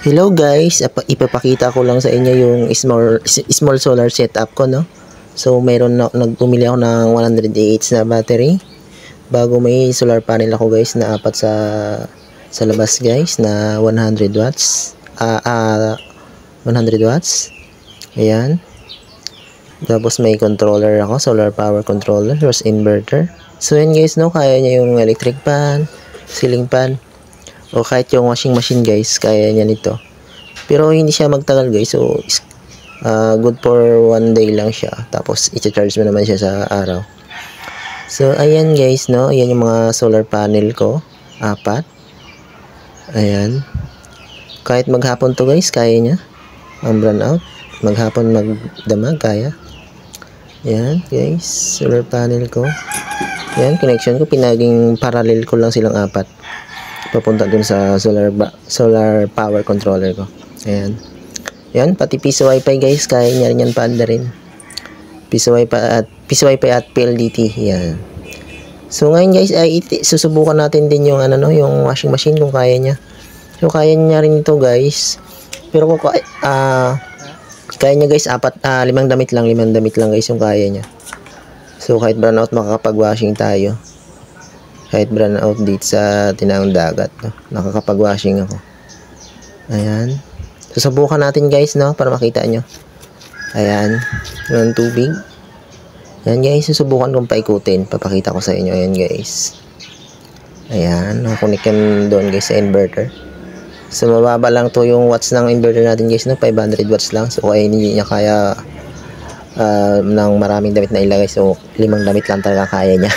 Hello guys, ipapakita ko lang sa inyo yung small solar setup ko, no. So meron na nagpumili ako ng 100 AH na battery bago may solar panel ako guys na apat sa labas guys na 100 watts. 100 watts. Ayan. Tapos may controller ako, solar power controller, plus inverter. So yan guys, no, kaya niya yung electric fan, ceiling fan, o kahit yung washing machine guys, kaya niya nito. Pero hindi siya magtagal guys, so good for 1 day lang siya. Tapos i-charge mo naman siya sa araw. So ayan guys, no, ayan yung mga solar panel ko, apat. Ayan. Kahit maghapon to guys, kaya niya ang brown out. Maghapon magdamag, kaya. Ayan guys, solar panel ko. Ayan, connection ko, pinaging parallel ko lang silang apat papunta dun sa solar power controller ko. Ayan. Ayan, pati piso wifi guys, kaya niya rin yan paanda rin. Piso wifi at PLDT. Ayan. So ngayon guys, ay susubukan natin din yung yung washing machine kung kaya niya. So kaya niya rin ito guys. Pero kung kaya niya guys, 5 damit lang guys yung kaya niya. So kahit brownout makakapag-washing tayo. Kahit brownout dito sa tinawang dagat, no? Nakakapag-washing ako. Ayan. Susubukan natin guys, no, para makita nyo. Ayan. Yung tubig. Ayan guys, susubukan kong paikutin. Papakita ko sa inyo. Ayan guys. Ayan. Nakakunik yan doon guys sa inverter. So mababa lang to yung watts ng inverter natin guys, no? 500 watts lang. So kaya hindi niya kaya ng maraming damit na ilagay. So 5 damit lang talaga kaya niya.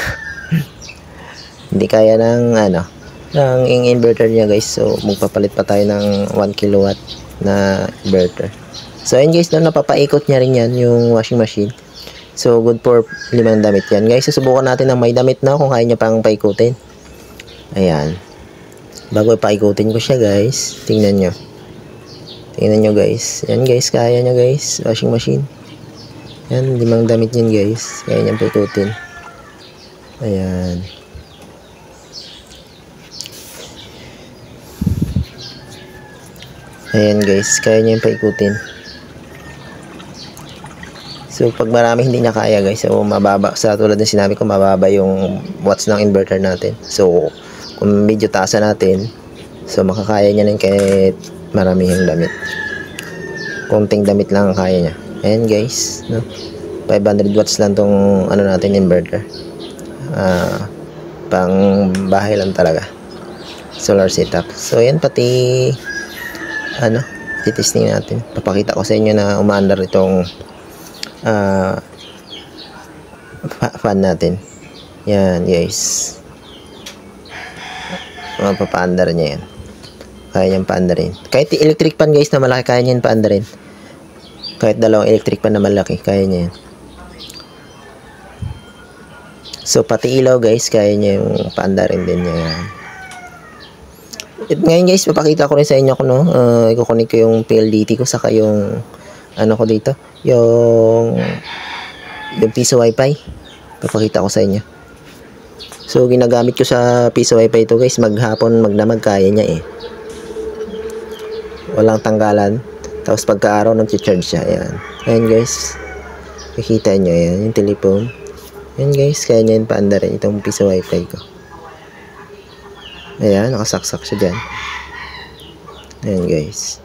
Hindi kaya ng ng inverter niya guys. So magpapalit pa tayo ng 1 kilowatt na inverter. So ayun guys, napapaikot niya rin yan yung washing machine. So good for 5 damit yan guys. Susubukan natin ng may damit na kung kaya niya pang paikutin. Ayan. Bago paikutin ko siya guys, tingnan nyo. Tingnan nyo guys. Yan guys, kaya niya guys, washing machine. Yan, 5 damit yan guys. Kaya niya paikutin. Ayan. Ayan guys, kaya niya yung paikutin. So pag marami hindi niya kaya guys, so mababa, sa tulad ng sinabi ko, mababa yung watts ng inverter natin. So kung medyo taasan natin, so makakaya niya rin kahit maraming damit. Konting damit lang kaya niya. Ayan guys, no? 500 watts lang tong natin inverter. Pang bahay lang talaga. Solar setup. So ayan, pati titesting natin. Papakita ko sa inyo na umaandar itong fan natin. Yan guys. Mapapaandar niya yan. Kaya niyang paandarin. Kahit electric fan guys na malaki, kaya niyan paandarin. Kahit 2 electric fan na malaki, kaya niya yan. So pati ilaw guys, kaya niya yung paandarin din niya. Ngayon guys, papakita ko rin sa inyo kung i-connect ko yung PLDT ko, saka yung ko dito, yung piso wifi. Papakita ko sa inyo. So ginagamit ko sa piso wifi ito guys, maghapon magdamag, kaya niya walang tanggalan. Tapos pagka-araw nag-charge siya. Ayan. Ayan guys, makikita nyo yan, yung telephone. Ayan guys, kaya niya yung paanda rin itong piso wifi ko. Ayan, nakasaksak siya dyan. Ayan guys.